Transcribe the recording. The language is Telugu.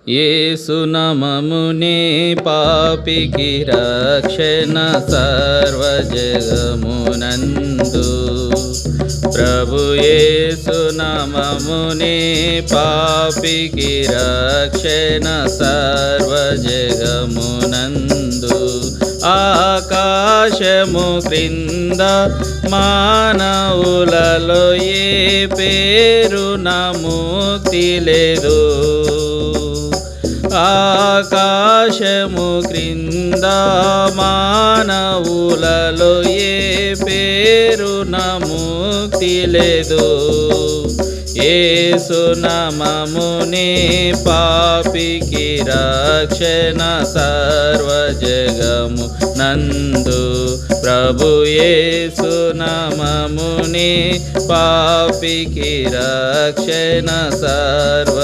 యేసు నామమునే పాపికి రక్షణ సర్వజగమునందు. ప్రభు యేసు నామమునే పాపికి రక్షణ సర్వజగమునందు. ఆకాశము క్రింద మానవులలో ఏ పేరున ముక్తి లేదు. ఆకాశము క్రింద మానవులలో ఏ పేరున ముక్తి లేదు. యేసు నామమునే పాపికి రక్షణ సర్వజగము నందు. ప్రభు యేసు నామమునే పాపికి రక్షణ సర్వ